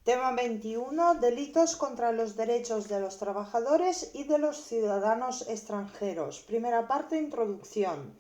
Tema 21. Delitos contra los derechos de los trabajadores y de los ciudadanos extranjeros. Primera parte, introducción.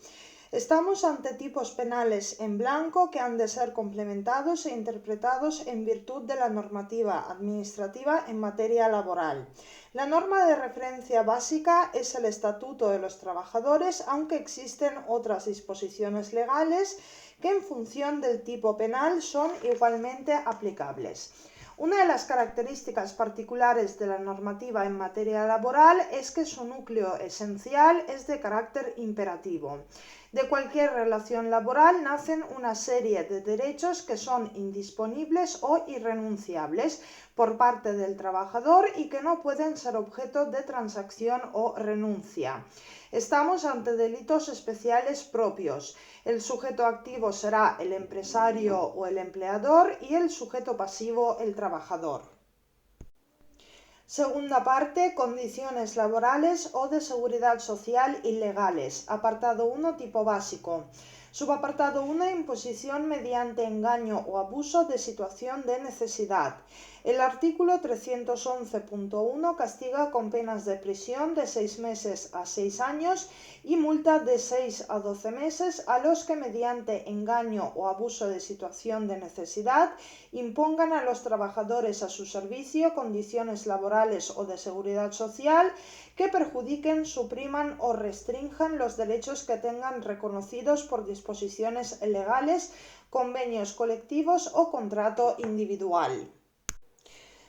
Estamos ante tipos penales en blanco que han de ser complementados e interpretados en virtud de la normativa administrativa en materia laboral. La norma de referencia básica es el Estatuto de los Trabajadores, aunque existen otras disposiciones legales que en función del tipo penal son igualmente aplicables. Una de las características particulares de la normativa en materia laboral es que su núcleo esencial es de carácter imperativo. De cualquier relación laboral nacen una serie de derechos que son indisponibles o irrenunciables por parte del trabajador y que no pueden ser objeto de transacción o renuncia. Estamos ante delitos especiales propios. El sujeto activo será el empresario o el empleador y el sujeto pasivo el trabajador. Segunda parte, condiciones laborales o de seguridad social ilegales. Apartado 1, tipo básico. Subapartado 1, imposición mediante engaño o abuso de situación de necesidad. El artículo 311.1 castiga con penas de prisión de 6 meses a 6 años y multa de 6 a 12 meses a los que mediante engaño o abuso de situación de necesidad impongan a los trabajadores a su servicio condiciones laborales o de seguridad social que perjudiquen, supriman o restrinjan los derechos que tengan reconocidos por disposiciones legales, convenios colectivos o contrato individual.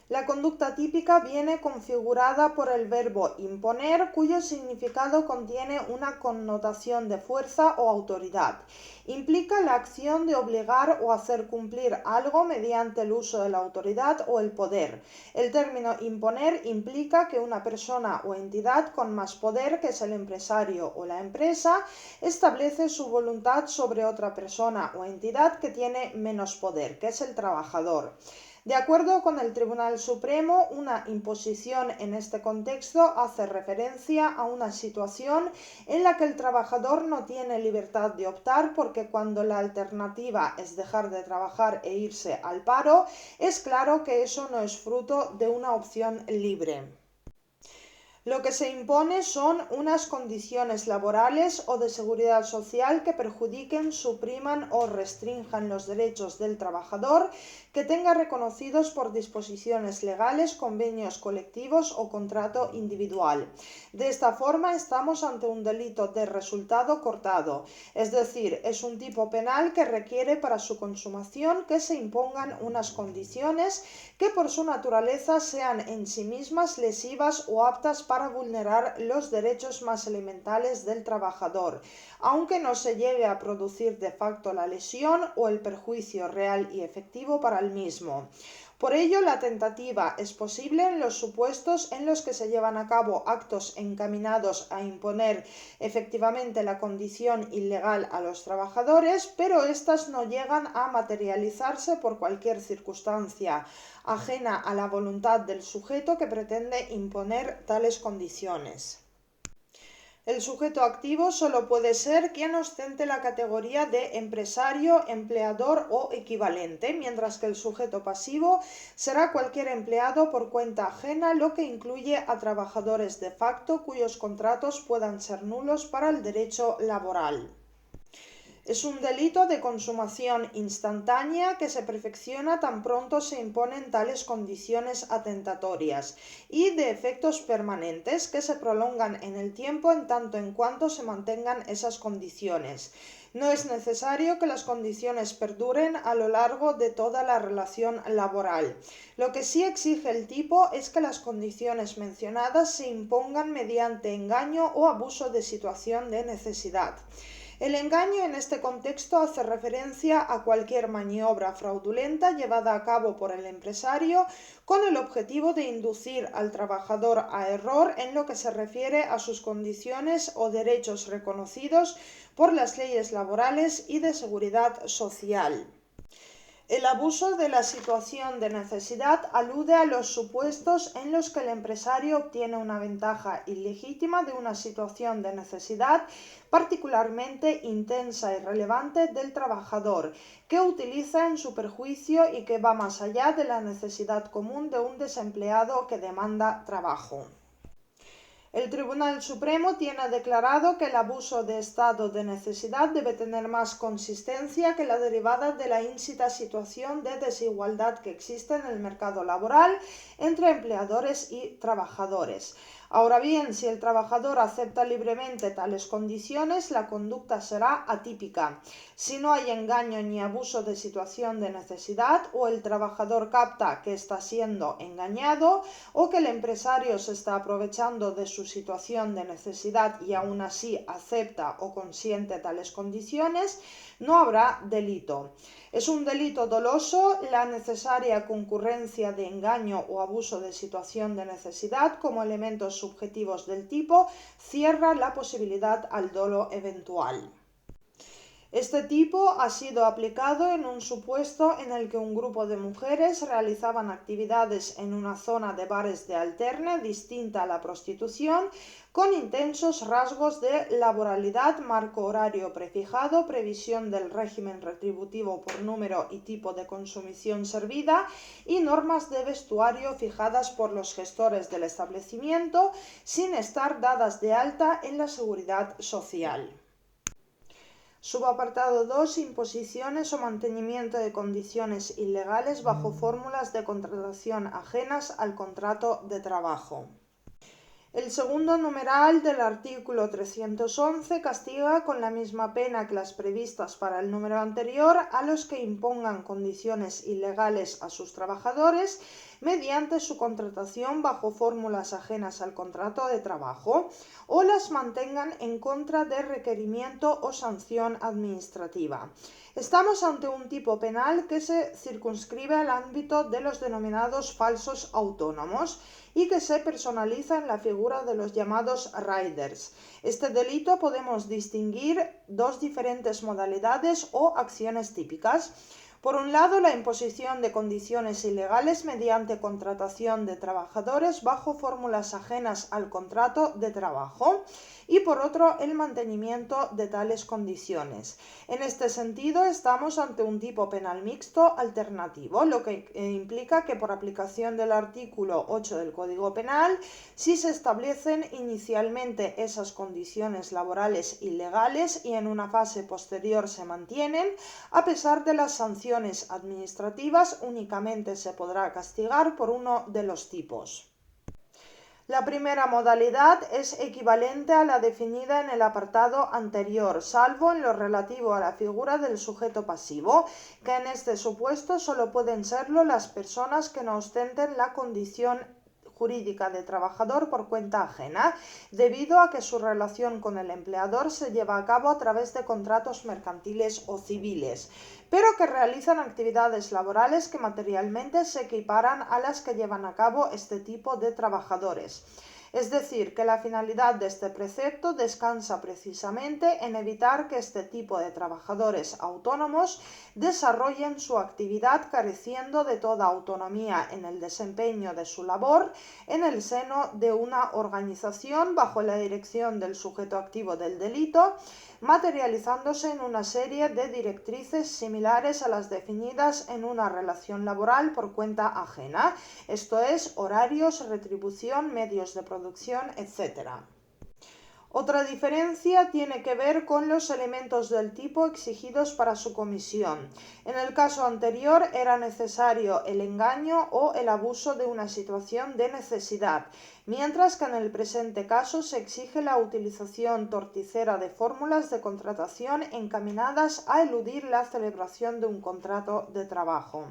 La conducta típica viene configurada por el verbo imponer, cuyo significado contiene una connotación de fuerza o autoridad. Implica la acción de obligar o hacer cumplir algo mediante el uso de la autoridad o el poder. El término imponer implica que una persona o entidad con más poder, que es el empresario o la empresa, establece su voluntad sobre otra persona o entidad que tiene menos poder, que es el trabajador. De acuerdo con el Tribunal Supremo, una imposición en este contexto hace referencia a una situación en la que el trabajador no tiene libertad de optar, porque cuando la alternativa es dejar de trabajar e irse al paro, es claro que eso no es fruto de una opción libre. Lo que se impone son unas condiciones laborales o de seguridad social que perjudiquen, supriman o restrinjan los derechos del trabajador que tenga reconocidos por disposiciones legales, convenios colectivos o contrato individual. De esta forma estamos ante un delito de resultado cortado, es decir, es un tipo penal que requiere para su consumación que se impongan unas condiciones que por su naturaleza sean en sí mismas lesivas o aptas para vulnerar los derechos más elementales del trabajador, aunque no se llegue a producir de facto la lesión o el perjuicio real y efectivo para el mismo. Por ello, la tentativa es posible en los supuestos en los que se llevan a cabo actos encaminados a imponer efectivamente la condición ilegal a los trabajadores, pero éstas no llegan a materializarse por cualquier circunstancia ajena a la voluntad del sujeto que pretende imponer tales condiciones. El sujeto activo solo puede ser quien ostente la categoría de empresario, empleador o equivalente, mientras que el sujeto pasivo será cualquier empleado por cuenta ajena, lo que incluye a trabajadores de facto cuyos contratos puedan ser nulos para el derecho laboral. Es un delito de consumación instantánea que se perfecciona tan pronto se imponen tales condiciones atentatorias y de efectos permanentes que se prolongan en el tiempo en tanto en cuanto se mantengan esas condiciones. No es necesario que las condiciones perduren a lo largo de toda la relación laboral. Lo que sí exige el tipo es que las condiciones mencionadas se impongan mediante engaño o abuso de situación de necesidad. El engaño en este contexto hace referencia a cualquier maniobra fraudulenta llevada a cabo por el empresario con el objetivo de inducir al trabajador a error en lo que se refiere a sus condiciones o derechos reconocidos por las leyes laborales y de seguridad social. El abuso de la situación de necesidad alude a los supuestos en los que el empresario obtiene una ventaja ilegítima de una situación de necesidad particularmente intensa y relevante del trabajador, que utiliza en su perjuicio y que va más allá de la necesidad común de un desempleado que demanda trabajo. El Tribunal Supremo tiene declarado que el abuso de estado de necesidad debe tener más consistencia que la derivada de la íncita situación de desigualdad que existe en el mercado laboral entre empleadores y trabajadores. Ahora bien, si el trabajador acepta libremente tales condiciones, la conducta será atípica. Si no hay engaño ni abuso de situación de necesidad, o el trabajador capta que está siendo engañado, o que el empresario se está aprovechando de su situación de necesidad y aún así acepta o consiente tales condiciones, no habrá delito. Es un delito doloso la necesaria concurrencia de engaño o abuso de situación de necesidad como elementos subjetivos del tipo cierra la posibilidad al dolo eventual. Este tipo ha sido aplicado en un supuesto en el que un grupo de mujeres realizaban actividades en una zona de bares de alterne distinta a la prostitución, con intensos rasgos de laboralidad, marco horario prefijado, previsión del régimen retributivo por número y tipo de consumición servida y normas de vestuario fijadas por los gestores del establecimiento sin estar dadas de alta en la seguridad social. Subapartado 2. Imposiciones o mantenimiento de condiciones ilegales bajo fórmulas de contratación ajenas al contrato de trabajo. El segundo numeral del artículo 311 castiga con la misma pena que las previstas para el número anterior a los que impongan condiciones ilegales a sus trabajadores mediante su contratación bajo fórmulas ajenas al contrato de trabajo o las mantengan en contra de requerimiento o sanción administrativa. Estamos ante un tipo penal que se circunscribe al ámbito de los denominados falsos autónomos y que se personaliza en la figura de los llamados riders. Este delito podemos distinguir dos diferentes modalidades o acciones típicas. Por un lado, la imposición de condiciones ilegales mediante contratación de trabajadores bajo fórmulas ajenas al contrato de trabajo y por otro, el mantenimiento de tales condiciones. En este sentido, estamos ante un tipo penal mixto alternativo, lo que implica que por aplicación del artículo 8 del Código Penal, si se establecen inicialmente esas condiciones laborales ilegales y en una fase posterior se mantienen, a pesar de las sanciones administrativas, únicamente se podrá castigar por uno de los tipos. La primera modalidad es equivalente a la definida en el apartado anterior, salvo en lo relativo a la figura del sujeto pasivo, que en este supuesto solo pueden serlo las personas que no ostenten la condición jurídica de trabajador por cuenta ajena, debido a que su relación con el empleador se lleva a cabo a través de contratos mercantiles o civiles, pero que realizan actividades laborales que materialmente se equiparan a las que llevan a cabo este tipo de trabajadores. Es decir, que la finalidad de este precepto descansa precisamente en evitar que este tipo de trabajadores autónomos desarrollen su actividad careciendo de toda autonomía en el desempeño de su labor en el seno de una organización bajo la dirección del sujeto activo del delito, materializándose en una serie de directrices similares a las definidas en una relación laboral por cuenta ajena, esto es, horarios, retribución, medios de producción, etc. Otra diferencia tiene que ver con los elementos del tipo exigidos para su comisión. En el caso anterior era necesario el engaño o el abuso de una situación de necesidad, mientras que en el presente caso se exige la utilización torticera de fórmulas de contratación encaminadas a eludir la celebración de un contrato de trabajo.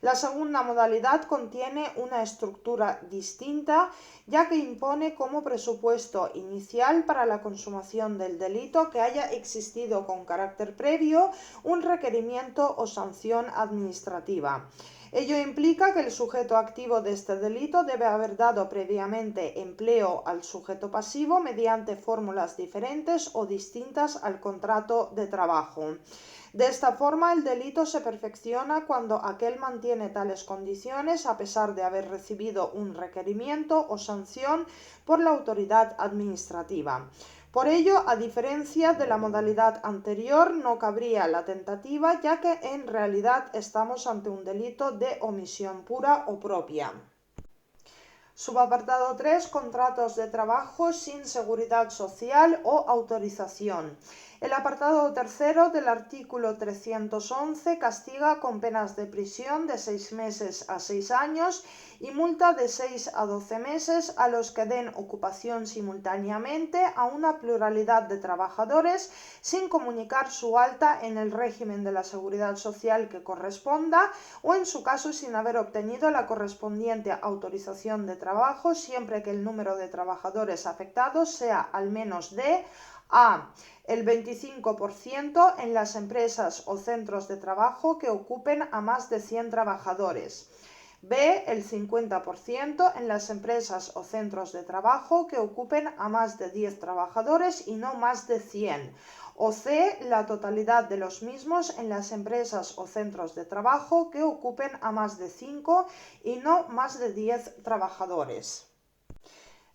La segunda modalidad contiene una estructura distinta, ya que impone como presupuesto inicial para la consumación del delito que haya existido con carácter previo un requerimiento o sanción administrativa. Ello implica que el sujeto activo de este delito debe haber dado previamente empleo al sujeto pasivo mediante fórmulas diferentes o distintas al contrato de trabajo. De esta forma, el delito se perfecciona cuando aquel mantiene tales condiciones a pesar de haber recibido un requerimiento o sanción por la autoridad administrativa. Por ello, a diferencia de la modalidad anterior, no cabría la tentativa, ya que en realidad estamos ante un delito de omisión pura o propia. Subapartado 3. Contratos de trabajo sin seguridad social o autorización. El apartado tercero del artículo 311 castiga con penas de prisión de 6 meses a 6 años y multa de 6 a 12 meses a los que den ocupación simultáneamente a una pluralidad de trabajadores sin comunicar su alta en el régimen de la seguridad social que corresponda o en su caso sin haber obtenido la correspondiente autorización de trabajo, siempre que el número de trabajadores afectados sea al menos de a. el 25% en las empresas o centros de trabajo que ocupen a más de 100 trabajadores. B. el 50% en las empresas o centros de trabajo que ocupen a más de 10 trabajadores y no más de 100. O C. la totalidad de los mismos en las empresas o centros de trabajo que ocupen a más de 5 y no más de 10 trabajadores.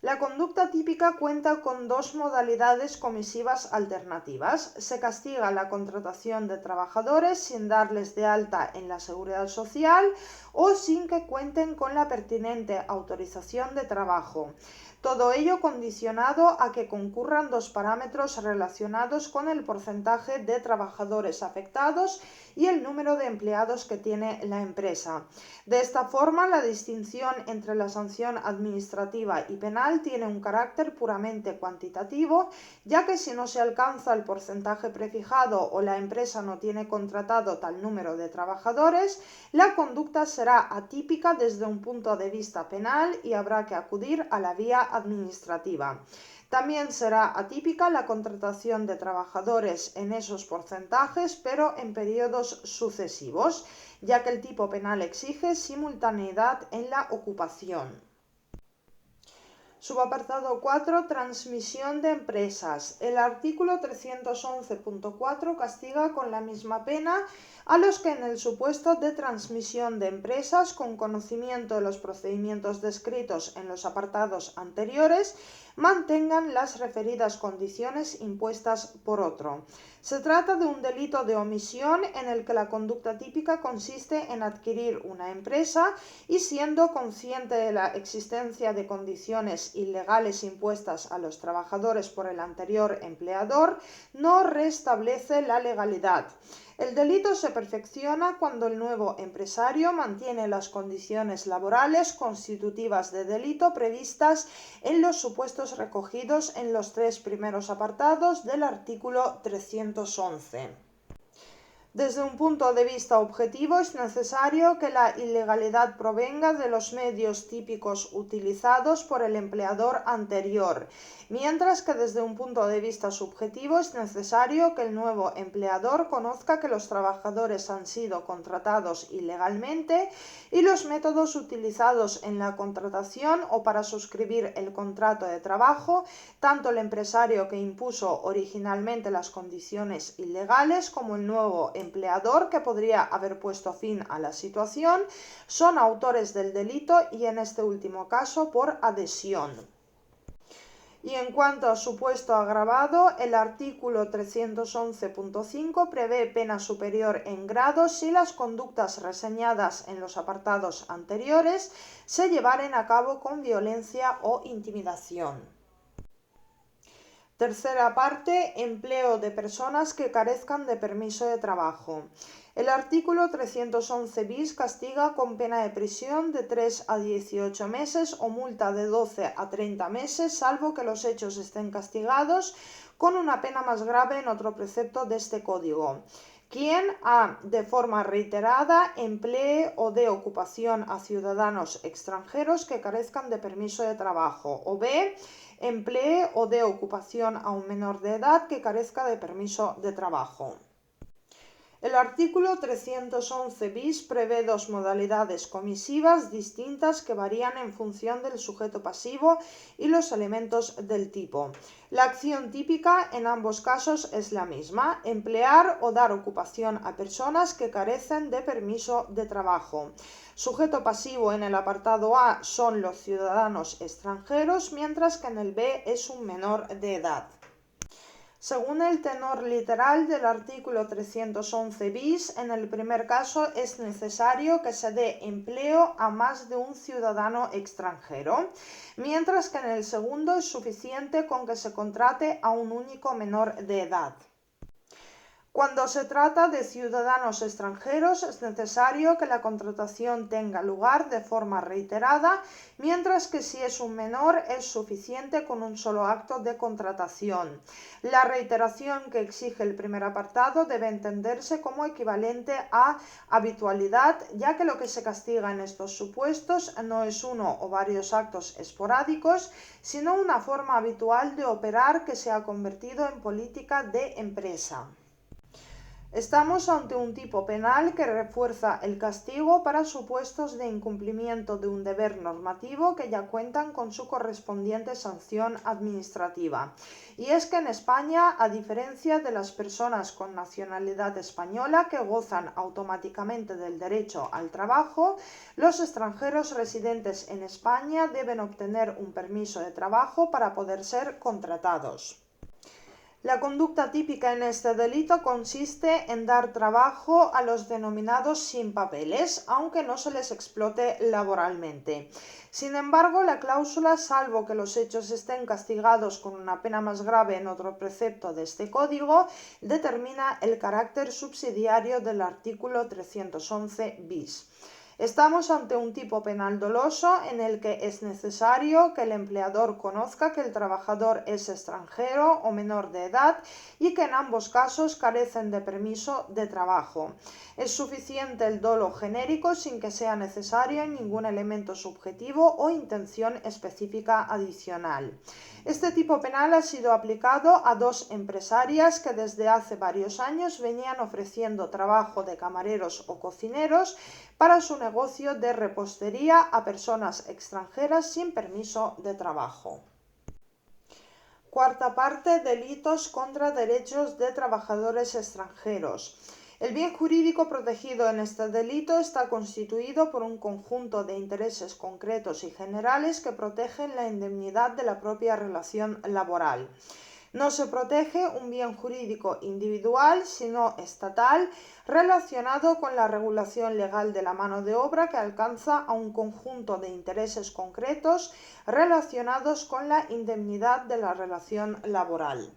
La conducta típica cuenta con dos modalidades comisivas alternativas. Se castiga la contratación de trabajadores sin darles de alta en la seguridad social o sin que cuenten con la pertinente autorización de trabajo. Todo ello condicionado a que concurran dos parámetros relacionados con el porcentaje de trabajadores afectados y el número de empleados que tiene la empresa. De esta forma, la distinción entre la sanción administrativa y penal tiene un carácter puramente cuantitativo, ya que si no se alcanza el porcentaje prefijado o la empresa no tiene contratado tal número de trabajadores, la conducta será atípica desde un punto de vista penal y habrá que acudir a la vía administrativa. También será atípica la contratación de trabajadores en esos porcentajes, pero en periodos sucesivos, ya que el tipo penal exige simultaneidad en la ocupación. Subapartado 4. Transmisión de empresas. El artículo 311.4 castiga con la misma pena a los que en el supuesto de transmisión de empresas con conocimiento de los procedimientos descritos en los apartados anteriores mantengan las referidas condiciones impuestas por otro. Se trata de un delito de omisión en el que la conducta típica consiste en adquirir una empresa y, siendo consciente de la existencia de condiciones ilegales impuestas a los trabajadores por el anterior empleador, no restablece la legalidad. El delito se perfecciona cuando el nuevo empresario mantiene las condiciones laborales constitutivas de delito previstas en los supuestos recogidos en los 3 primeros apartados del artículo 311. Desde un punto de vista objetivo, es necesario que la ilegalidad provenga de los medios típicos utilizados por el empleador anterior, mientras que desde un punto de vista subjetivo es necesario que el nuevo empleador conozca que los trabajadores han sido contratados ilegalmente y los métodos utilizados en la contratación o para suscribir el contrato de trabajo, tanto el empresario que impuso originalmente las condiciones ilegales como el nuevo empleador que podría haber puesto fin a la situación, son autores del delito y en este último caso por adhesión. Y en cuanto a supuesto agravado, el artículo 311.5 prevé pena superior en grado si las conductas reseñadas en los apartados anteriores se llevaren a cabo con violencia o intimidación. Tercera parte, empleo de personas que carezcan de permiso de trabajo. El artículo 311 bis castiga con pena de prisión de 3 a 18 meses o multa de 12 a 30 meses, salvo que los hechos estén castigados con una pena más grave en otro precepto de este código. Quien a, de forma reiterada, emplee o dé ocupación a ciudadanos extranjeros que carezcan de permiso de trabajo, o b, emplee o dé ocupación a un menor de edad que carezca de permiso de trabajo. El artículo 311 bis prevé dos modalidades comisivas distintas que varían en función del sujeto pasivo y los elementos del tipo. La acción típica en ambos casos es la misma: emplear o dar ocupación a personas que carecen de permiso de trabajo. Sujeto pasivo en el apartado A son los ciudadanos extranjeros, mientras que en el B es un menor de edad. Según el tenor literal del artículo 311 bis, en el primer caso es necesario que se dé empleo a más de un ciudadano extranjero, mientras que en el segundo es suficiente con que se contrate a un único menor de edad. Cuando se trata de ciudadanos extranjeros es necesario que la contratación tenga lugar de forma reiterada, mientras que si es un menor es suficiente con un solo acto de contratación. La reiteración que exige el primer apartado debe entenderse como equivalente a habitualidad, ya que lo que se castiga en estos supuestos no es uno o varios actos esporádicos, sino una forma habitual de operar que se ha convertido en política de empresa. Estamos ante un tipo penal que refuerza el castigo para supuestos de incumplimiento de un deber normativo que ya cuentan con su correspondiente sanción administrativa. Y es que en España, a diferencia de las personas con nacionalidad española que gozan automáticamente del derecho al trabajo, los extranjeros residentes en España deben obtener un permiso de trabajo para poder ser contratados. La conducta típica en este delito consiste en dar trabajo a los denominados sin papeles, aunque no se les explote laboralmente. Sin embargo, la cláusula, salvo que los hechos estén castigados con una pena más grave en otro precepto de este código, determina el carácter subsidiario del artículo 311 bis. Estamos ante un tipo penal doloso en el que es necesario que el empleador conozca que el trabajador es extranjero o menor de edad y que en ambos casos carecen de permiso de trabajo. Es suficiente el dolo genérico sin que sea necesario ningún elemento subjetivo o intención específica adicional. Este tipo penal ha sido aplicado a dos empresarias que desde hace varios años venían ofreciendo trabajo de camareros o cocineros para su negocio de repostería a personas extranjeras sin permiso de trabajo. Cuarta parte: delitos contra derechos de trabajadores extranjeros. El bien jurídico protegido en este delito está constituido por un conjunto de intereses concretos y generales que protegen la indemnidad de la propia relación laboral. No se protege un bien jurídico individual, sino estatal, relacionado con la regulación legal de la mano de obra, que alcanza a un conjunto de intereses concretos relacionados con la indemnidad de la relación laboral.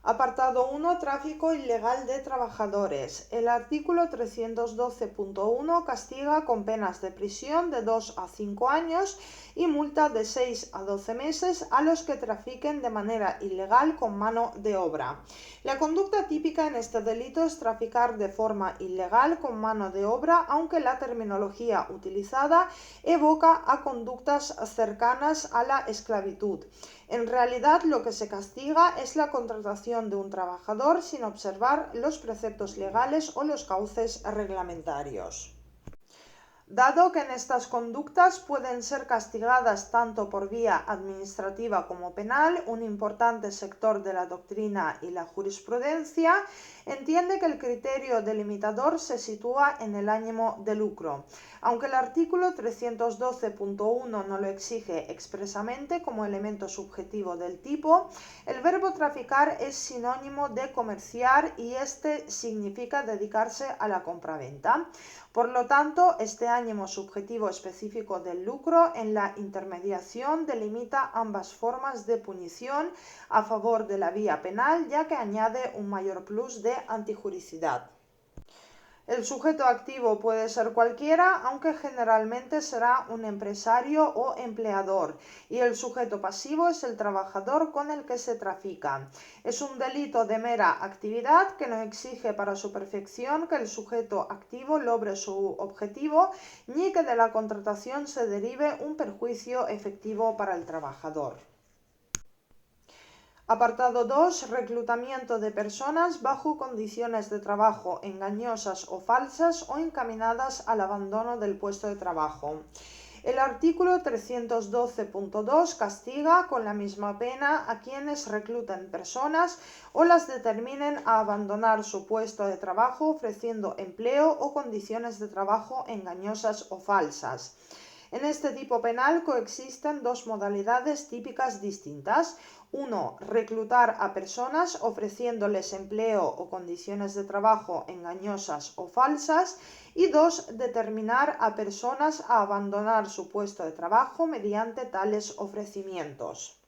Apartado 1. Tráfico ilegal de trabajadores. El artículo 312.1 castiga con penas de prisión de 2 a 5 años y multa de 6 a 12 meses a los que trafiquen de manera ilegal con mano de obra. La conducta típica en este delito es traficar de forma ilegal con mano de obra, aunque la terminología utilizada evoca a conductas cercanas a la esclavitud. En realidad, lo que se castiga es la contratación de un trabajador sin observar los preceptos legales o los cauces reglamentarios. Dado que en estas conductas pueden ser castigadas tanto por vía administrativa como penal, un importante sector de la doctrina y la jurisprudencia entiende que el criterio delimitador se sitúa en el ánimo de lucro. Aunque el artículo 312.1 no lo exige expresamente como elemento subjetivo del tipo, el verbo traficar es sinónimo de comerciar y este significa dedicarse a la compraventa. Por lo tanto, este ánimo subjetivo específico del lucro en la intermediación delimita ambas formas de punición a favor de la vía penal, ya que añade un mayor plus de antijuricidad. El sujeto activo puede ser cualquiera, aunque generalmente será un empresario o empleador, y el sujeto pasivo es el trabajador con el que se trafica. Es un delito de mera actividad que no exige para su perfección que el sujeto activo logre su objetivo, ni que de la contratación se derive un perjuicio efectivo para el trabajador. Apartado 2. Reclutamiento de personas bajo condiciones de trabajo engañosas o falsas o encaminadas al abandono del puesto de trabajo. El artículo 312.2 castiga con la misma pena a quienes recluten personas o las determinen a abandonar su puesto de trabajo ofreciendo empleo o condiciones de trabajo engañosas o falsas. En este tipo penal coexisten dos modalidades típicas distintas. 1. Reclutar a personas ofreciéndoles empleo o condiciones de trabajo engañosas o falsas. Y 2. Determinar a personas a abandonar su puesto de trabajo mediante tales ofrecimientos.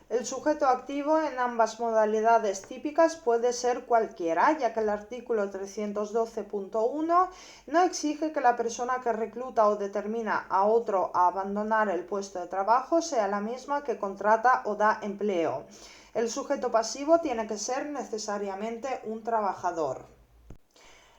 El sujeto activo en ambas modalidades típicas puede ser cualquiera, ya que el artículo 312.1 no exige que la persona que recluta o determina a otro a abandonar el puesto de trabajo sea la misma que contrata o da empleo. El sujeto pasivo tiene que ser necesariamente un trabajador.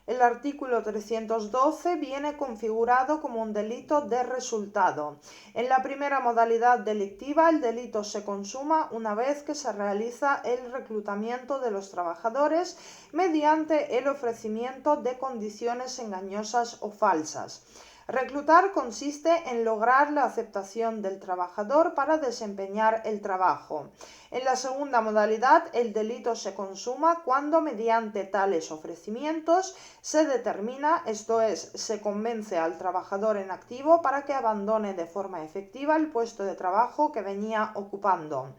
El artículo 312 viene configurado como un delito de resultado. En la primera modalidad delictiva, el delito se consuma una vez que se realiza el reclutamiento de los trabajadores mediante el ofrecimiento de condiciones engañosas o falsas. Reclutar consiste en lograr la aceptación del trabajador para desempeñar el trabajo. En la segunda modalidad, el delito se consuma cuando mediante tales ofrecimientos se determina, esto es, se convence al trabajador en activo para que abandone de forma efectiva el puesto de trabajo que venía ocupando.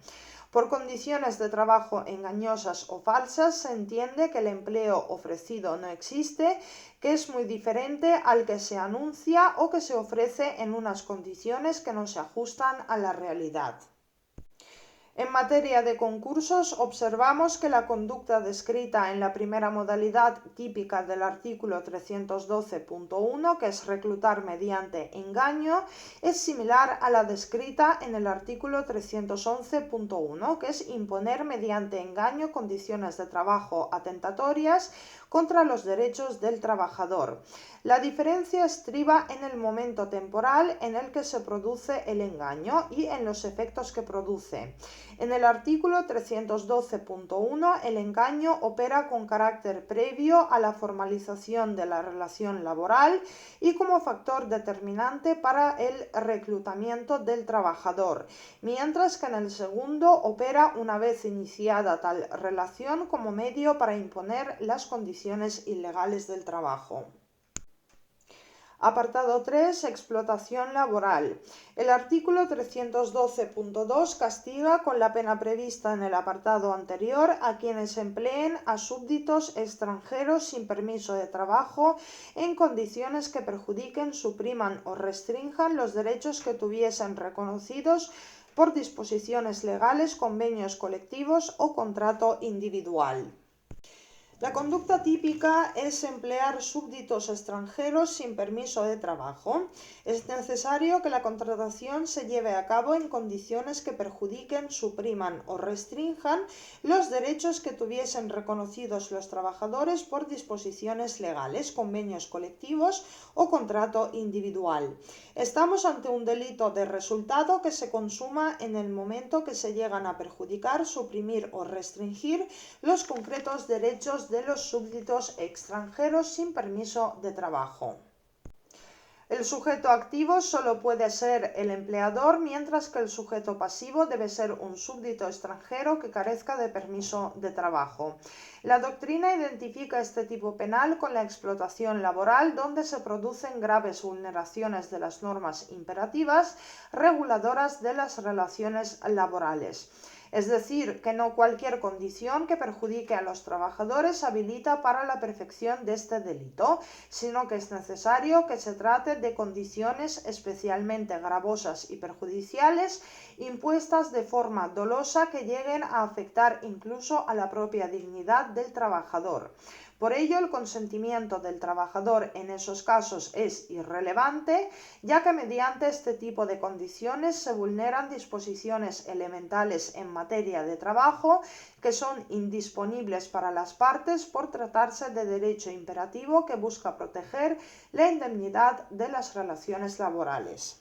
Por condiciones de trabajo engañosas o falsas se entiende que el empleo ofrecido no existe, que es muy diferente al que se anuncia o que se ofrece en unas condiciones que no se ajustan a la realidad. En materia de concursos, observamos que la conducta descrita en la primera modalidad típica del artículo 312.1, que es reclutar mediante engaño, es similar a la descrita en el artículo 311.1, que es imponer mediante engaño condiciones de trabajo atentatorias contra los derechos del trabajador. La diferencia estriba en el momento temporal en el que se produce el engaño y en los efectos que produce. En el artículo 312.1, el engaño opera con carácter previo a la formalización de la relación laboral y como factor determinante para el reclutamiento del trabajador, mientras que en el segundo opera una vez iniciada tal relación como medio para imponer las condiciones ilegales del trabajo. Apartado 3. Explotación laboral. El artículo 312.2 castiga con la pena prevista en el apartado anterior a quienes empleen a súbditos extranjeros sin permiso de trabajo en condiciones que perjudiquen, supriman o restrinjan los derechos que tuviesen reconocidos por disposiciones legales, convenios colectivos o contrato individual. La conducta típica es emplear súbditos extranjeros sin permiso de trabajo. Es necesario que la contratación se lleve a cabo en condiciones que perjudiquen, supriman o restrinjan los derechos que tuviesen reconocidos los trabajadores por disposiciones legales, convenios colectivos o contrato individual. Estamos ante un delito de resultado que se consuma en el momento que se llegan a perjudicar, suprimir o restringir los concretos derechos de los súbditos extranjeros sin permiso de trabajo. El sujeto activo solo puede ser el empleador, mientras que el sujeto pasivo debe ser un súbdito extranjero que carezca de permiso de trabajo. La doctrina identifica este tipo penal con la explotación laboral, donde se producen graves vulneraciones de las normas imperativas reguladoras de las relaciones laborales. Es decir, que no cualquier condición que perjudique a los trabajadores habilita para la perfección de este delito, sino que es necesario que se trate de condiciones especialmente gravosas y perjudiciales impuestas de forma dolosa que lleguen a afectar incluso a la propia dignidad del trabajador. Por ello, el consentimiento del trabajador en esos casos es irrelevante, ya que mediante este tipo de condiciones se vulneran disposiciones elementales en materia de trabajo que son indisponibles para las partes por tratarse de derecho imperativo que busca proteger la indemnidad de las relaciones laborales.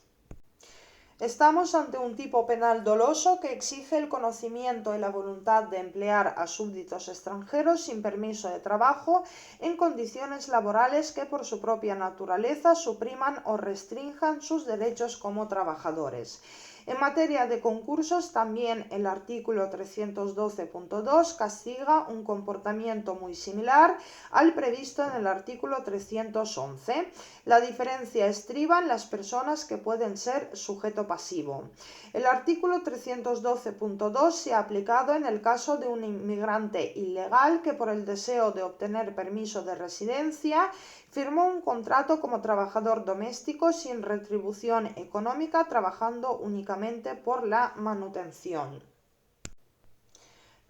Estamos ante un tipo penal doloso que exige el conocimiento y la voluntad de emplear a súbditos extranjeros sin permiso de trabajo en condiciones laborales que por su propia naturaleza supriman o restrinjan sus derechos como trabajadores. En materia de concursos, también el artículo 312.2 castiga un comportamiento muy similar al previsto en el artículo 311. La diferencia estriba en las personas que pueden ser sujeto pasivo. El artículo 312.2 se ha aplicado en el caso de un inmigrante ilegal que por el deseo de obtener permiso de residencia firmó un contrato como trabajador doméstico sin retribución económica, trabajando únicamente por la manutención.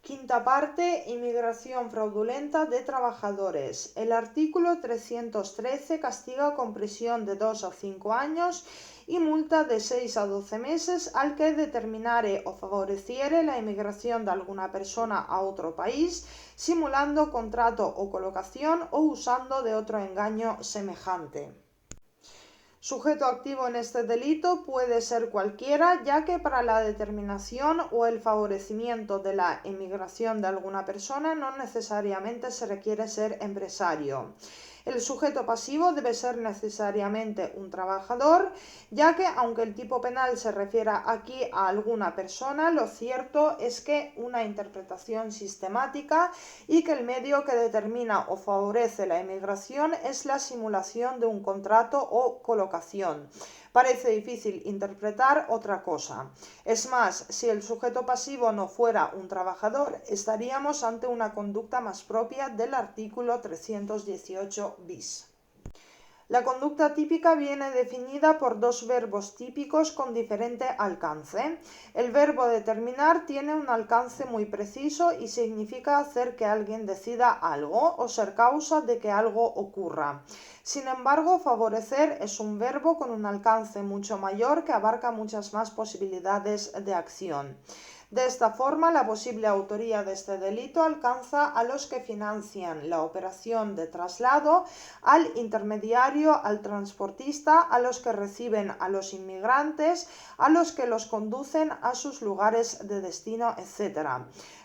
Quinta parte, inmigración fraudulenta de trabajadores. El artículo 313 castiga con prisión de 2 a 5 años y multa de 6 a 12 meses al que determinare o favoreciere la inmigración de alguna persona a otro país, simulando contrato o colocación o usando de otro engaño semejante. Sujeto activo en este delito puede ser cualquiera, ya que para la determinación o el favorecimiento de la emigración de alguna persona no necesariamente se requiere ser empresario. El sujeto pasivo debe ser necesariamente un trabajador, ya que aunque el tipo penal se refiera aquí a alguna persona, lo cierto es que una interpretación sistemática y que el medio que determina o favorece la emigración es la simulación de un contrato o colocación. Parece difícil interpretar otra cosa. Es más, si el sujeto pasivo no fuera un trabajador, estaríamos ante una conducta más propia del artículo 318 bis. La conducta típica viene definida por dos verbos típicos con diferente alcance. El verbo determinar tiene un alcance muy preciso y significa hacer que alguien decida algo o ser causa de que algo ocurra. Sin embargo, favorecer es un verbo con un alcance mucho mayor que abarca muchas más posibilidades de acción. De esta forma, la posible autoría de este delito alcanza a los que financian la operación de traslado, al intermediario, al transportista, a los que reciben a los inmigrantes, a los que los conducen a sus lugares de destino, etc.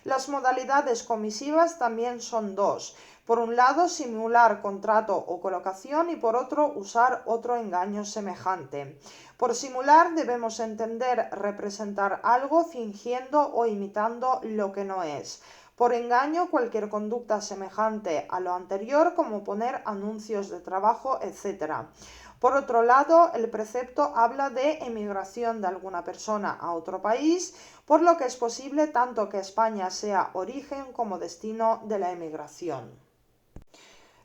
Las modalidades comisivas también son dos. Por un lado, simular contrato o colocación y por otro, usar otro engaño semejante. Por simular debemos entender representar algo fingiendo o imitando lo que no es. Por engaño, cualquier conducta semejante a lo anterior, como poner anuncios de trabajo, etc. Por otro lado, el precepto habla de emigración de alguna persona a otro país, por lo que es posible tanto que España sea origen como destino de la emigración.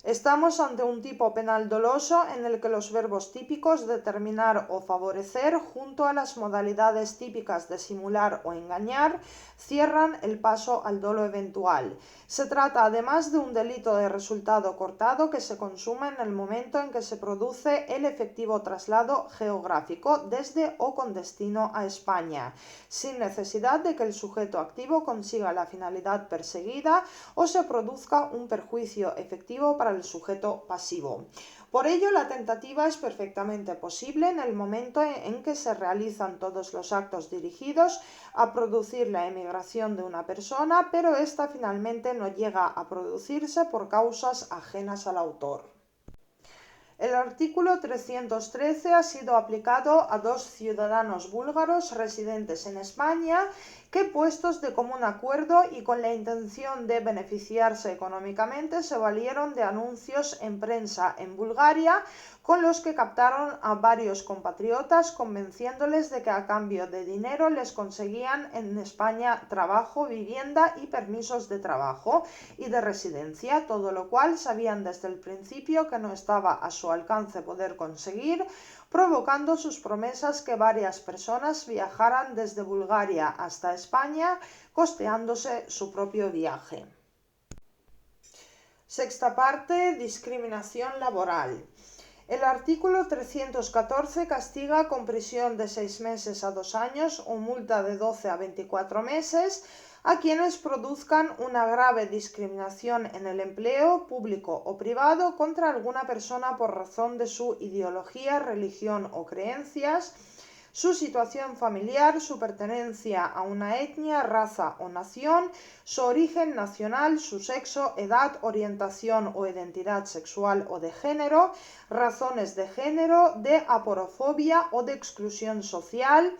Estamos ante un tipo penal doloso en el que los verbos típicos determinar o favorecer, junto a las modalidades típicas de simular o engañar, cierran el paso al dolo eventual. Se trata además de un delito de resultado cortado que se consume en el momento en que se produce el efectivo traslado geográfico desde o con destino a España, sin necesidad de que el sujeto activo consiga la finalidad perseguida o se produzca un perjuicio efectivo para el sujeto pasivo. Por ello, la tentativa es perfectamente posible en el momento en que se realizan todos los actos dirigidos a producir la emigración de una persona, pero ésta finalmente no llega a producirse por causas ajenas al autor. El artículo 313 ha sido aplicado a dos ciudadanos búlgaros residentes en España que, puestos de común acuerdo y con la intención de beneficiarse económicamente, se valieron de anuncios en prensa en Bulgaria con los que captaron a varios compatriotas, convenciéndoles de que a cambio de dinero les conseguían en España trabajo, vivienda y permisos de trabajo y de residencia, todo lo cual sabían desde el principio que no estaba a su alcance poder conseguir, provocando sus promesas que varias personas viajaran desde Bulgaria hasta España, costeándose su propio viaje. Sexta parte, discriminación laboral. El artículo 314 castiga con prisión de 6 meses a 2 años o multa de 12 a 24 meses a quienes produzcan una grave discriminación en el empleo público o privado contra alguna persona por razón de su ideología, religión o creencias, su situación familiar, su pertenencia a una etnia, raza o nación, su origen nacional, su sexo, edad, orientación o identidad sexual o de género, razones de género, de aporofobia o de exclusión social,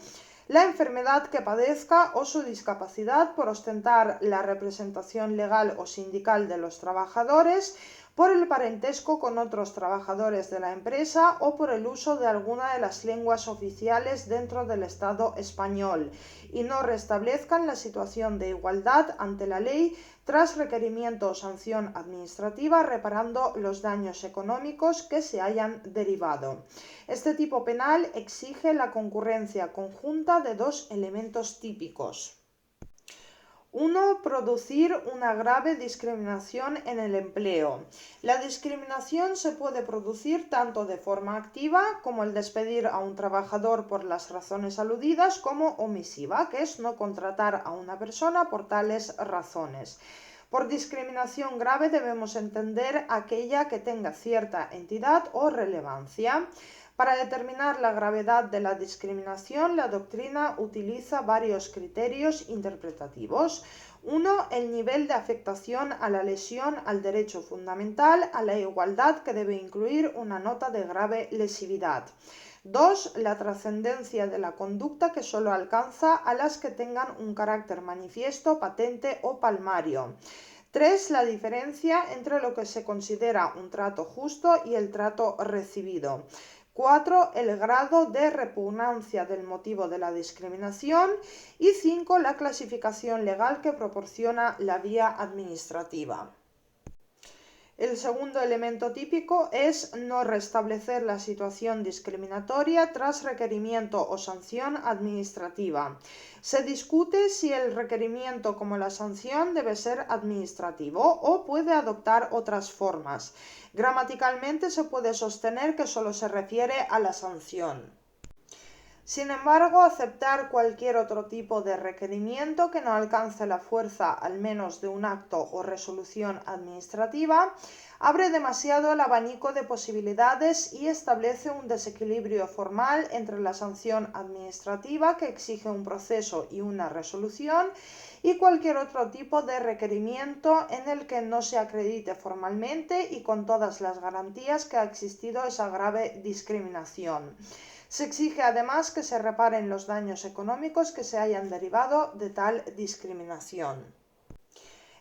la enfermedad que padezca o su discapacidad por ostentar la representación legal o sindical de los trabajadores, por el parentesco con otros trabajadores de la empresa o por el uso de alguna de las lenguas oficiales dentro del Estado español, y no restablezcan la situación de igualdad ante la ley tras requerimiento o sanción administrativa reparando los daños económicos que se hayan derivado. Este tipo penal exige la concurrencia conjunta de dos elementos típicos. 1. Producir una grave discriminación en el empleo. La discriminación se puede producir tanto de forma activa, como el despedir a un trabajador por las razones aludidas, como omisiva, que es no contratar a una persona por tales razones. Por discriminación grave debemos entender aquella que tenga cierta entidad o relevancia. Para determinar la gravedad de la discriminación, la doctrina utiliza varios criterios interpretativos. 1. El nivel de afectación a la lesión al derecho fundamental, a la igualdad, que debe incluir una nota de grave lesividad. 2. La trascendencia de la conducta, que solo alcanza a las que tengan un carácter manifiesto, patente o palmario. 3. La diferencia entre lo que se considera un trato justo y el trato recibido. 4. El grado de repugnancia del motivo de la discriminación. Y 5. La clasificación legal que proporciona la vía administrativa. El segundo elemento típico es no restablecer la situación discriminatoria tras requerimiento o sanción administrativa. Se discute si el requerimiento como la sanción debe ser administrativo o puede adoptar otras formas. Gramaticalmente se puede sostener que solo se refiere a la sanción. Sin embargo, aceptar cualquier otro tipo de requerimiento que no alcance la fuerza al menos de un acto o resolución administrativa abre demasiado el abanico de posibilidades y establece un desequilibrio formal entre la sanción administrativa, que exige un proceso y una resolución, y cualquier otro tipo de requerimiento en el que no se acredite formalmente y con todas las garantías que ha existido esa grave discriminación. Se exige además que se reparen los daños económicos que se hayan derivado de tal discriminación.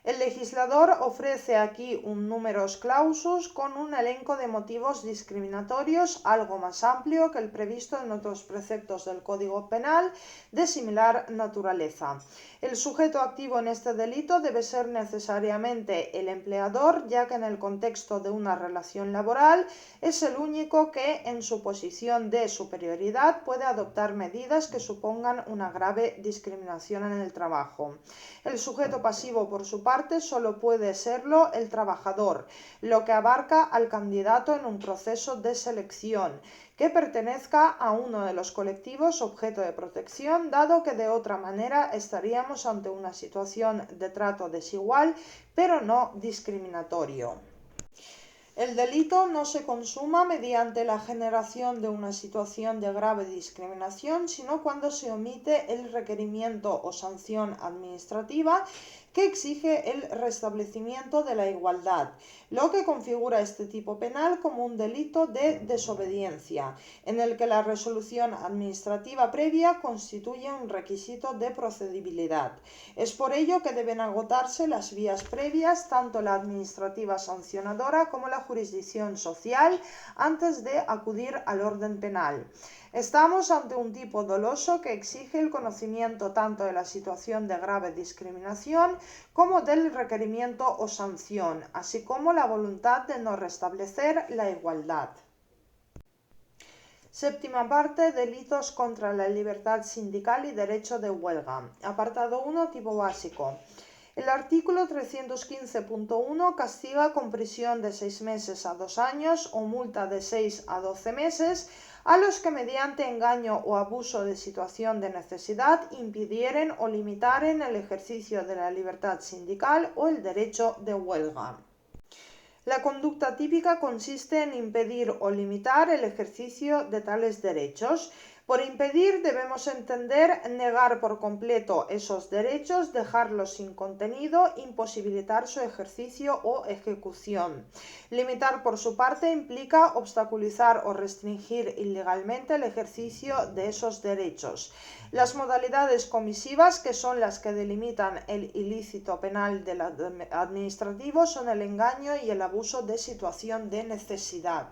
El legislador ofrece aquí un numerus clausus con un elenco de motivos discriminatorios algo más amplio que el previsto en otros preceptos del Código Penal de similar naturaleza. El sujeto activo en este delito debe ser necesariamente el empleador, ya que en el contexto de una relación laboral es el único que, en su posición de superioridad, puede adoptar medidas que supongan una grave discriminación en el trabajo. El sujeto pasivo, por su parte, solo puede serlo el trabajador, lo que abarca al candidato en un proceso de selección que pertenezca a uno de los colectivos objeto de protección, dado que de otra manera estaríamos ante una situación de trato desigual, pero no discriminatorio. El delito no se consuma mediante la generación de una situación de grave discriminación, sino cuando se omite el requerimiento o sanción administrativa que exige el restablecimiento de la igualdad, lo que configura este tipo penal como un delito de desobediencia, en el que la resolución administrativa previa constituye un requisito de procedibilidad. Es por ello que deben agotarse las vías previas, tanto la administrativa sancionadora como la jurisdicción social, antes de acudir al orden penal. Estamos ante un tipo doloso que exige el conocimiento tanto de la situación de grave discriminación como del requerimiento o sanción, así como la voluntad de no restablecer la igualdad. Séptima parte: delitos contra la libertad sindical y derecho de huelga. Apartado 1, tipo básico. El artículo 315.1 castiga con prisión de 6 meses a 2 años o multa de 6 a 12 meses a los que mediante engaño o abuso de situación de necesidad impidieren o limitaren el ejercicio de la libertad sindical o el derecho de huelga. La conducta típica consiste en impedir o limitar el ejercicio de tales derechos. Por impedir debemos entender negar por completo esos derechos, dejarlos sin contenido, imposibilitar su ejercicio o ejecución. Limitar por su parte implica obstaculizar o restringir ilegalmente el ejercicio de esos derechos. Las modalidades comisivas, que son las que delimitan el ilícito penal del administrativo, son el engaño y el abuso de situación de necesidad.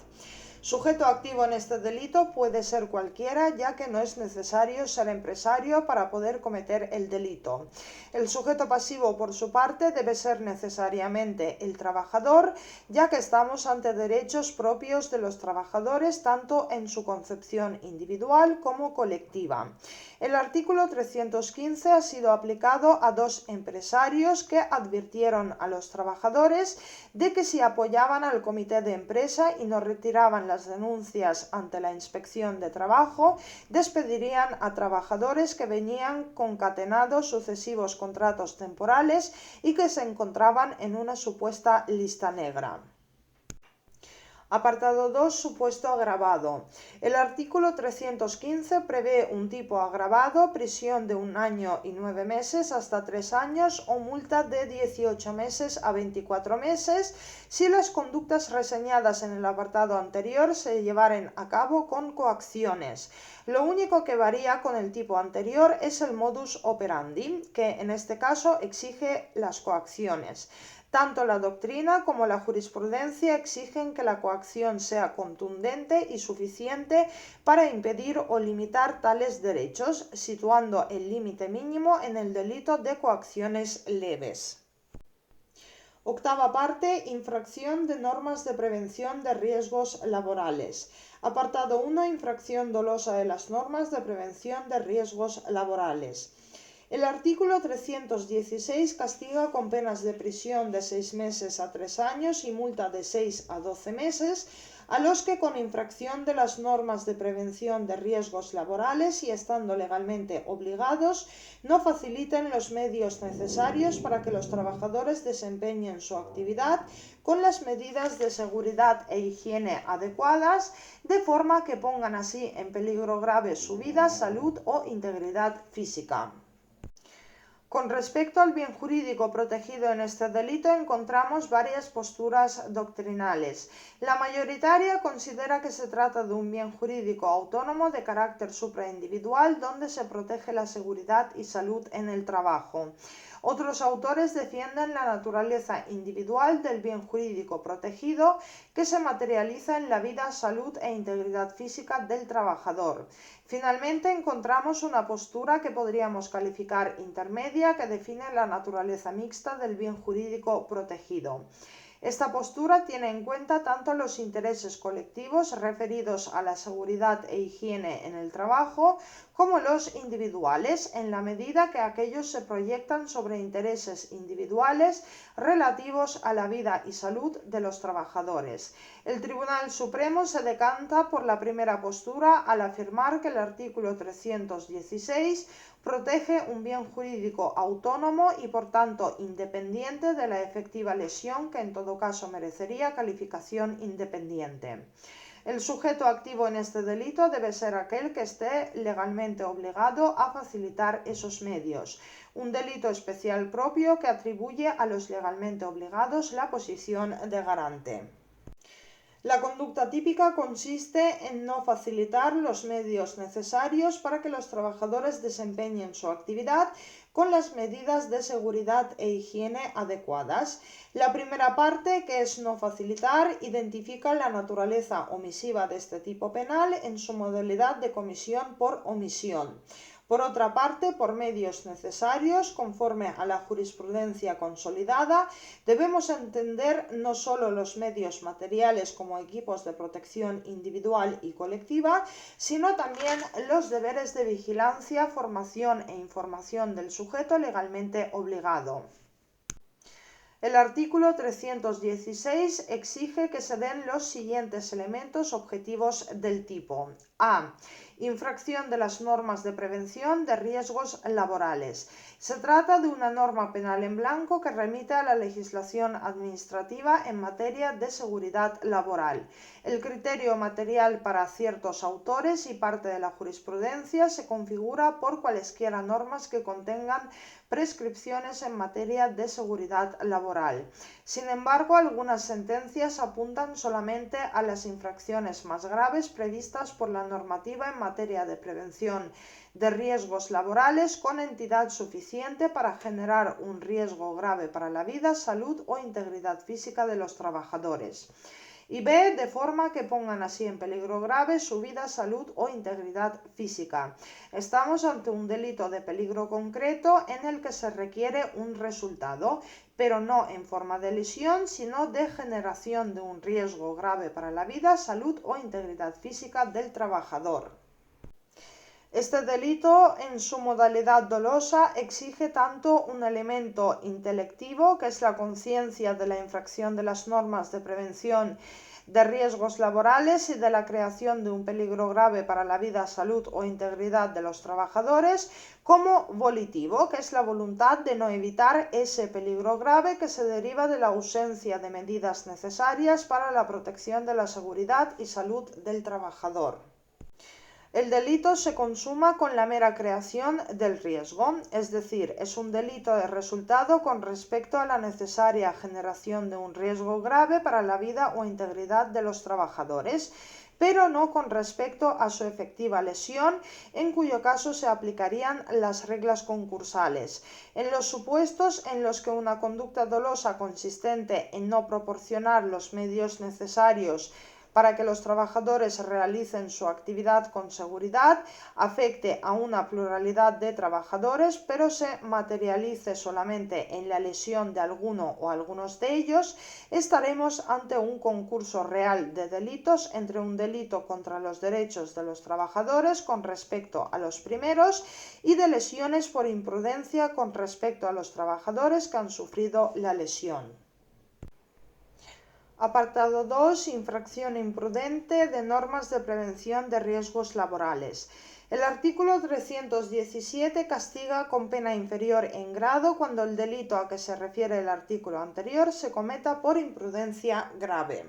Sujeto activo en este delito puede ser cualquiera, ya que no es necesario ser empresario para poder cometer el delito. El sujeto pasivo, por su parte, debe ser necesariamente el trabajador, ya que estamos ante derechos propios de los trabajadores, tanto en su concepción individual como colectiva. El artículo 315 ha sido aplicado a dos empresarios que advirtieron a los trabajadores de que si apoyaban al comité de empresa y no retiraban las denuncias ante la inspección de trabajo, despedirían a trabajadores que venían concatenados sucesivos contratos temporales y que se encontraban en una supuesta lista negra. Apartado 2. Supuesto agravado. El artículo 315 prevé un tipo agravado, prisión de 1 año y 9 meses hasta 3 años o multa de 18 meses a 24 meses si las conductas reseñadas en el apartado anterior se llevaren a cabo con coacciones. Lo único que varía con el tipo anterior es el modus operandi, que en este caso exige las coacciones. Tanto la doctrina como la jurisprudencia exigen que la coacción sea contundente y suficiente para impedir o limitar tales derechos, situando el límite mínimo en el delito de coacciones leves. Octava parte. Infracción de normas de prevención de riesgos laborales. Apartado 1. Infracción dolosa de las normas de prevención de riesgos laborales. El artículo 316 castiga con penas de prisión de 6 meses a 3 años y multa de 6 a 12 meses a los que, con infracción de las normas de prevención de riesgos laborales y estando legalmente obligados, no faciliten los medios necesarios para que los trabajadores desempeñen su actividad con las medidas de seguridad e higiene adecuadas, de forma que pongan así en peligro grave su vida, salud o integridad física. Con respecto al bien jurídico protegido en este delito, encontramos varias posturas doctrinales. La mayoritaria considera que se trata de un bien jurídico autónomo de carácter supraindividual donde se protege la seguridad y salud en el trabajo. Otros autores defienden la naturaleza individual del bien jurídico protegido que se materializa en la vida, salud e integridad física del trabajador. Finalmente, encontramos una postura que podríamos calificar intermedia que define la naturaleza mixta del bien jurídico protegido. Esta postura tiene en cuenta tanto los intereses colectivos referidos a la seguridad e higiene en el trabajo como los individuales, en la medida que aquellos se proyectan sobre intereses individuales relativos a la vida y salud de los trabajadores. El Tribunal Supremo se decanta por la primera postura al afirmar que el artículo 316 protege un bien jurídico autónomo y por tanto independiente de la efectiva lesión que en todo caso merecería calificación independiente. El sujeto activo en este delito debe ser aquel que esté legalmente obligado a facilitar esos medios, un delito especial propio que atribuye a los legalmente obligados la posición de garante. La conducta típica consiste en no facilitar los medios necesarios para que los trabajadores desempeñen su actividad con las medidas de seguridad e higiene adecuadas. La primera parte, que es no facilitar, identifica la naturaleza omisiva de este tipo penal en su modalidad de comisión por omisión. Por otra parte, por medios necesarios, conforme a la jurisprudencia consolidada, debemos entender no solo los medios materiales como equipos de protección individual y colectiva, sino también los deberes de vigilancia, formación e información del sujeto legalmente obligado. El artículo 316 exige que se den los siguientes elementos objetivos del tipo: a. infracción de las normas de prevención de riesgos laborales. Se trata de una norma penal en blanco que remite a la legislación administrativa en materia de seguridad laboral. El criterio material para ciertos autores y parte de la jurisprudencia se configura por cualesquiera normas que contengan prescripciones en materia de seguridad laboral. Sin embargo, algunas sentencias apuntan solamente a las infracciones más graves previstas por la normativa en materia de prevención de riesgos laborales con entidad suficiente para generar un riesgo grave para la vida, salud o integridad física de los trabajadores. Y B, de forma que pongan así en peligro grave su vida, salud o integridad física. Estamos ante un delito de peligro concreto en el que se requiere un resultado, pero no en forma de lesión, sino de generación de un riesgo grave para la vida, salud o integridad física del trabajador. Este delito, en su modalidad dolosa, exige tanto un elemento intelectivo, que es la conciencia de la infracción de las normas de prevención de riesgos laborales y de la creación de un peligro grave para la vida, salud o integridad de los trabajadores, como volitivo, que es la voluntad de no evitar ese peligro grave que se deriva de la ausencia de medidas necesarias para la protección de la seguridad y salud del trabajador. El delito se consuma con la mera creación del riesgo, es decir, es un delito de resultado con respecto a la necesaria generación de un riesgo grave para la vida o integridad de los trabajadores, pero no con respecto a su efectiva lesión, en cuyo caso se aplicarían las reglas concursales. En los supuestos en los que una conducta dolosa consistente en no proporcionar los medios necesarios para que los trabajadores realicen su actividad con seguridad, afecte a una pluralidad de trabajadores, pero se materialice solamente en la lesión de alguno o algunos de ellos, estaremos ante un concurso real de delitos entre un delito contra los derechos de los trabajadores con respecto a los primeros y de lesiones por imprudencia con respecto a los trabajadores que han sufrido la lesión. Apartado 2. Infracción imprudente de normas de prevención de riesgos laborales. El artículo 317 castiga con pena inferior en grado cuando el delito a que se refiere el artículo anterior se cometa por imprudencia grave.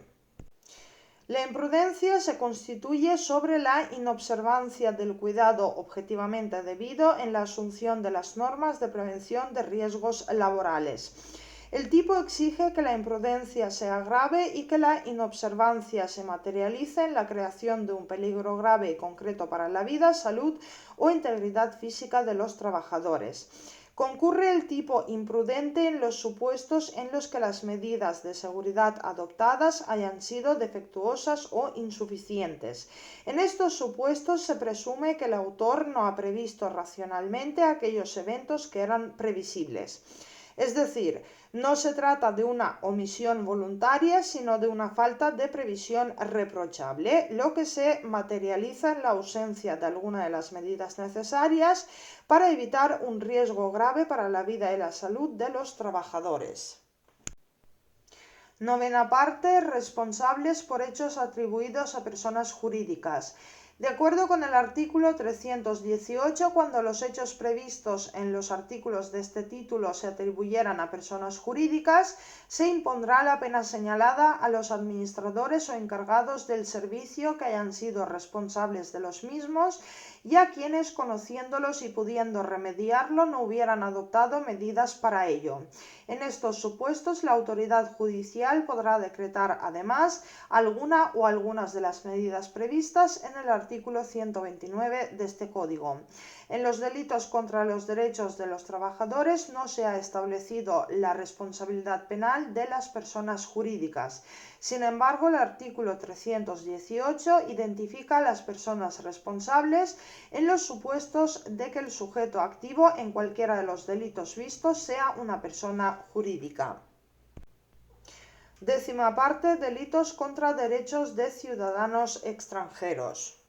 La imprudencia se constituye sobre la inobservancia del cuidado objetivamente debido en la asunción de las normas de prevención de riesgos laborales. El tipo exige que la imprudencia sea grave y que la inobservancia se materialice en la creación de un peligro grave y concreto para la vida, salud o integridad física de los trabajadores. Concurre el tipo imprudente en los supuestos en los que las medidas de seguridad adoptadas hayan sido defectuosas o insuficientes. En estos supuestos se presume que el autor no ha previsto racionalmente aquellos eventos que eran previsibles. Es decir, no se trata de una omisión voluntaria, sino de una falta de previsión reprochable, lo que se materializa en la ausencia de alguna de las medidas necesarias para evitar un riesgo grave para la vida y la salud de los trabajadores. Novena parte. Responsables por hechos atribuidos a personas jurídicas. De acuerdo con el artículo 318, cuando los hechos previstos en los artículos de este título se atribuyeran a personas jurídicas, se impondrá la pena señalada a los administradores o encargados del servicio que hayan sido responsables de los mismos y a quienes, conociéndolos y pudiendo remediarlo, no hubieran adoptado medidas para ello. En estos supuestos, la autoridad judicial podrá decretar, además, alguna o algunas de las medidas previstas en el artículo 129 de este Código. En los delitos contra los derechos de los trabajadores no se ha establecido la responsabilidad penal de las personas jurídicas. Sin embargo, el artículo 318 identifica a las personas responsables en los supuestos de que el sujeto activo en cualquiera de los delitos vistos sea una persona jurídica. Décima parte. Delitos contra derechos de ciudadanos extranjeros.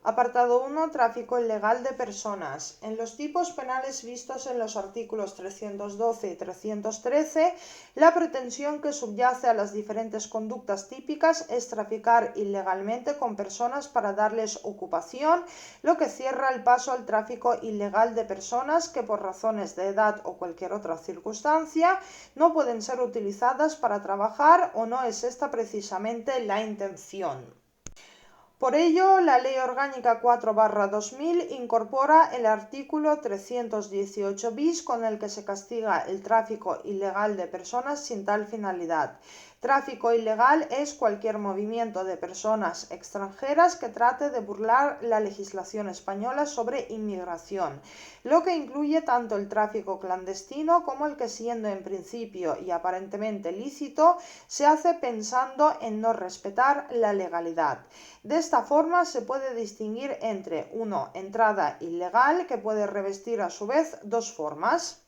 Apartado 1. Tráfico ilegal de personas. En los tipos penales vistos en los artículos 312 y 313, la pretensión que subyace a las diferentes conductas típicas es traficar ilegalmente con personas para darles ocupación, lo que cierra el paso al tráfico ilegal de personas que por razones de edad o cualquier otra circunstancia no pueden ser utilizadas para trabajar o no es esta precisamente la intención. Por ello, la Ley Orgánica 4/2000 incorpora el artículo 318 bis con el que se castiga el tráfico ilegal de personas sin tal finalidad. Tráfico ilegal es cualquier movimiento de personas extranjeras que trate de burlar la legislación española sobre inmigración, lo que incluye tanto el tráfico clandestino como el que, siendo en principio y aparentemente lícito, se hace pensando en no respetar la legalidad. De esta forma se puede distinguir entre 1. Entrada ilegal, que puede revestir a su vez dos formas: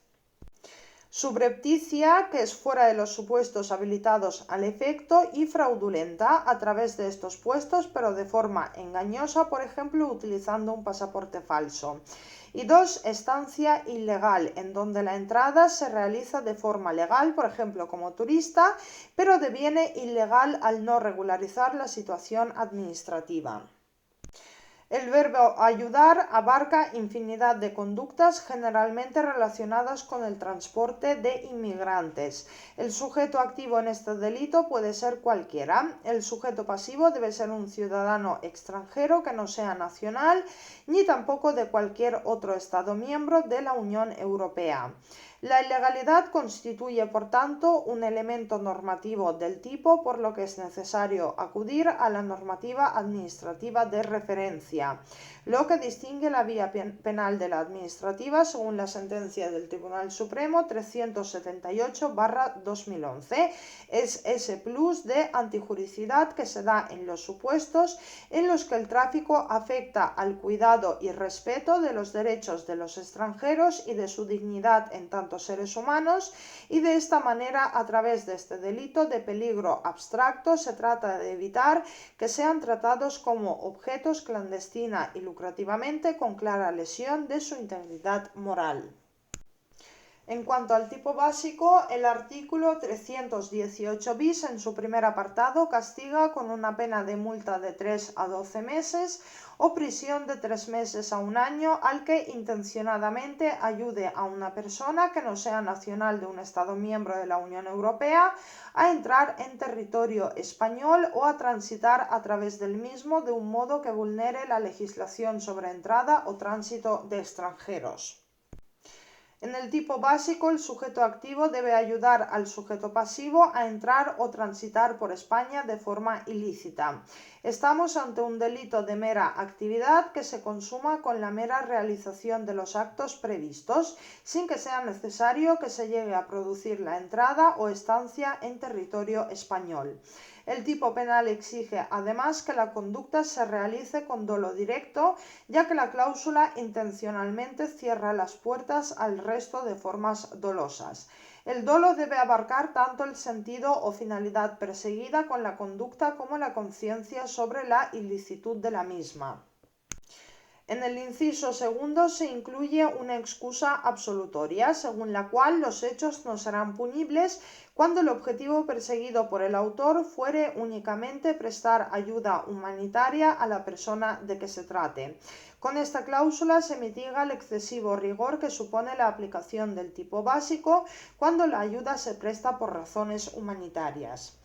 subrepticia, que es fuera de los supuestos habilitados al efecto, y fraudulenta, a través de estos puestos pero de forma engañosa, por ejemplo utilizando un pasaporte falso. Y 2. Estancia ilegal, en donde la entrada se realiza de forma legal, por ejemplo como turista, pero deviene ilegal al no regularizar la situación administrativa. El verbo ayudar abarca infinidad de conductas generalmente relacionadas con el transporte de inmigrantes. El sujeto activo en este delito puede ser cualquiera. El sujeto pasivo debe ser un ciudadano extranjero que no sea nacional, ni tampoco de cualquier otro Estado miembro de la Unión Europea. La ilegalidad constituye, por tanto, un elemento normativo del tipo, por lo que es necesario acudir a la normativa administrativa de referencia, lo que distingue la vía penal de la administrativa según la sentencia del Tribunal Supremo 378/2011. Es ese plus de antijuricidad que se da en los supuestos en los que el tráfico afecta al cuidado y respeto de los derechos de los extranjeros y de su dignidad en tanto seres humanos, y de esta manera, a través de este delito de peligro abstracto, se trata de evitar que sean tratados como objetos clandestina y lucrativamente, con clara lesión de su integridad moral. En cuanto al tipo básico, el artículo 318 bis en su primer apartado castiga con una pena de multa de 3 a 12 meses o prisión de 3 meses a 1 año al que intencionadamente ayude a una persona que no sea nacional de un Estado miembro de la Unión Europea a entrar en territorio español o a transitar a través del mismo de un modo que vulnere la legislación sobre entrada o tránsito de extranjeros. En el tipo básico, el sujeto activo debe ayudar al sujeto pasivo a entrar o transitar por España de forma ilícita. Estamos ante un delito de mera actividad que se consuma con la mera realización de los actos previstos, sin que sea necesario que se llegue a producir la entrada o estancia en territorio español. El tipo penal exige además que la conducta se realice con dolo directo, ya que la cláusula intencionalmente cierra las puertas al resto de formas dolosas. El dolo debe abarcar tanto el sentido o finalidad perseguida con la conducta como la conciencia sobre la ilicitud de la misma. En el inciso segundo se incluye una excusa absolutoria, según la cual los hechos no serán punibles cuando el objetivo perseguido por el autor fuere únicamente prestar ayuda humanitaria a la persona de que se trate. Con esta cláusula se mitiga el excesivo rigor que supone la aplicación del tipo básico cuando la ayuda se presta por razones humanitarias.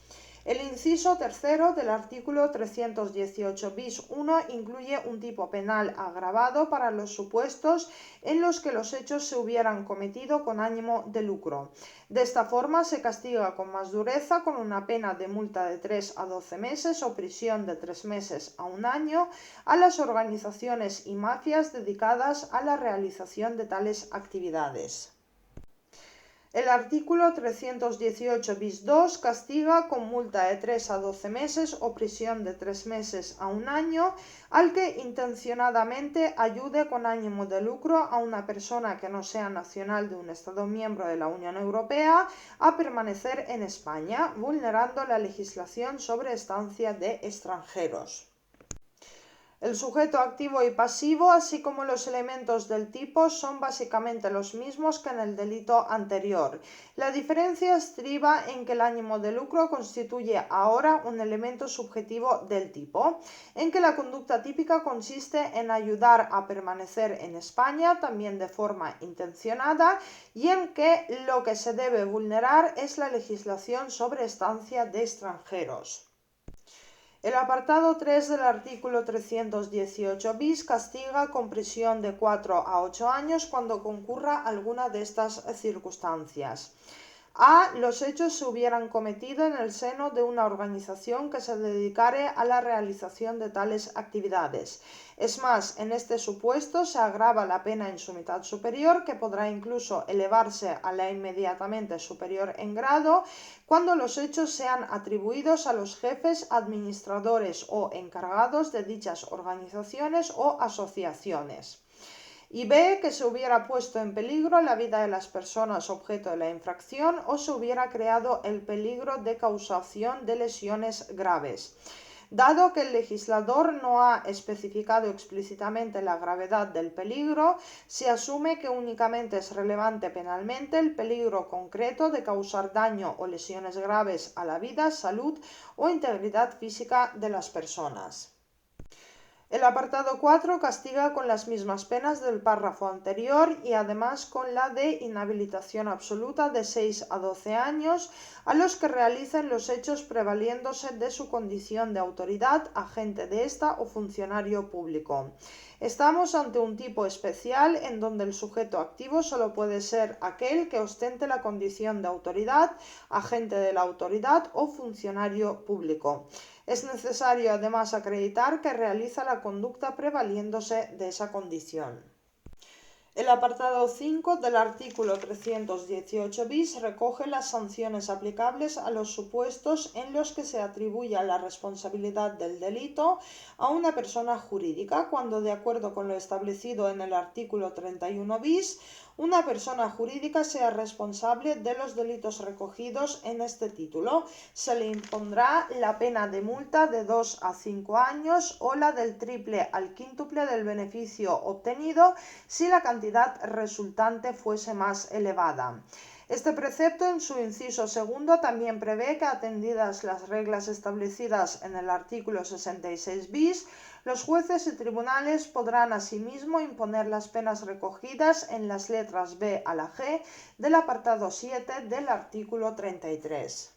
El inciso tercero del artículo 318 bis 1 incluye un tipo penal agravado para los supuestos en los que los hechos se hubieran cometido con ánimo de lucro. De esta forma se castiga con más dureza, con una pena de multa de 3 a 12 meses o prisión de 3 meses a 1 año, a las organizaciones y mafias dedicadas a la realización de tales actividades. El artículo 318 bis 2 castiga con multa de 3 a 12 meses o prisión de 3 meses a 1 año al que intencionadamente ayude con ánimo de lucro a una persona que no sea nacional de un Estado miembro de la Unión Europea a permanecer en España, vulnerando la legislación sobre estancia de extranjeros. El sujeto activo y pasivo, así como los elementos del tipo, son básicamente los mismos que en el delito anterior. La diferencia estriba en que el ánimo de lucro constituye ahora un elemento subjetivo del tipo, en que la conducta típica consiste en ayudar a permanecer en España, también de forma intencionada, y en que lo que se debe vulnerar es la legislación sobre estancia de extranjeros. El apartado 3 del artículo 318 bis castiga con prisión de 4 a 8 años cuando concurra alguna de estas circunstancias. A. Los hechos se hubieran cometido en el seno de una organización que se dedicare a la realización de tales actividades. Es más, en este supuesto se agrava la pena en su mitad superior, que podrá incluso elevarse a la inmediatamente superior en grado, cuando los hechos sean atribuidos a los jefes, administradores o encargados de dichas organizaciones o asociaciones. Y B. Que se hubiera puesto en peligro la vida de las personas objeto de la infracción o se hubiera creado el peligro de causación de lesiones graves. Dado que el legislador no ha especificado explícitamente la gravedad del peligro, se asume que únicamente es relevante penalmente el peligro concreto de causar daño o lesiones graves a la vida, salud o integridad física de las personas. El apartado 4 castiga con las mismas penas del párrafo anterior y además con la de inhabilitación absoluta de 6 a 12 años a los que realicen los hechos prevaliéndose de su condición de autoridad, agente de esta o funcionario público. Estamos ante un tipo especial en donde el sujeto activo solo puede ser aquel que ostente la condición de autoridad, agente de la autoridad o funcionario público. Es necesario además acreditar que realiza la conducta prevaliéndose de esa condición. El apartado 5 del artículo 318 bis recoge las sanciones aplicables a los supuestos en los que se atribuya la responsabilidad del delito a una persona jurídica, cuando, de acuerdo con lo establecido en el artículo 31 bis, una persona jurídica sea responsable de los delitos recogidos en este título. Se le impondrá la pena de multa de 2 a 5 años o la del triple al quíntuple del beneficio obtenido si la cantidad resultante fuese más elevada. Este precepto, en su inciso segundo, también prevé que, atendidas las reglas establecidas en el artículo 66 bis, los jueces y tribunales podrán asimismo imponer las penas recogidas en las letras B a la G del apartado 7 del artículo 33.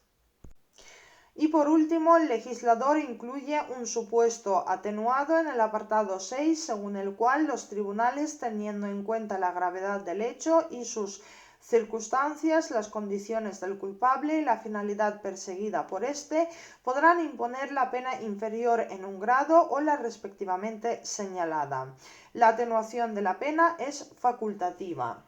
Y por último, el legislador incluye un supuesto atenuado en el apartado 6, según el cual los tribunales, teniendo en cuenta la gravedad del hecho y sus circunstancias, las condiciones del culpable y la finalidad perseguida por éste, podrán imponer la pena inferior en un grado o la respectivamente señalada. La atenuación de la pena es facultativa.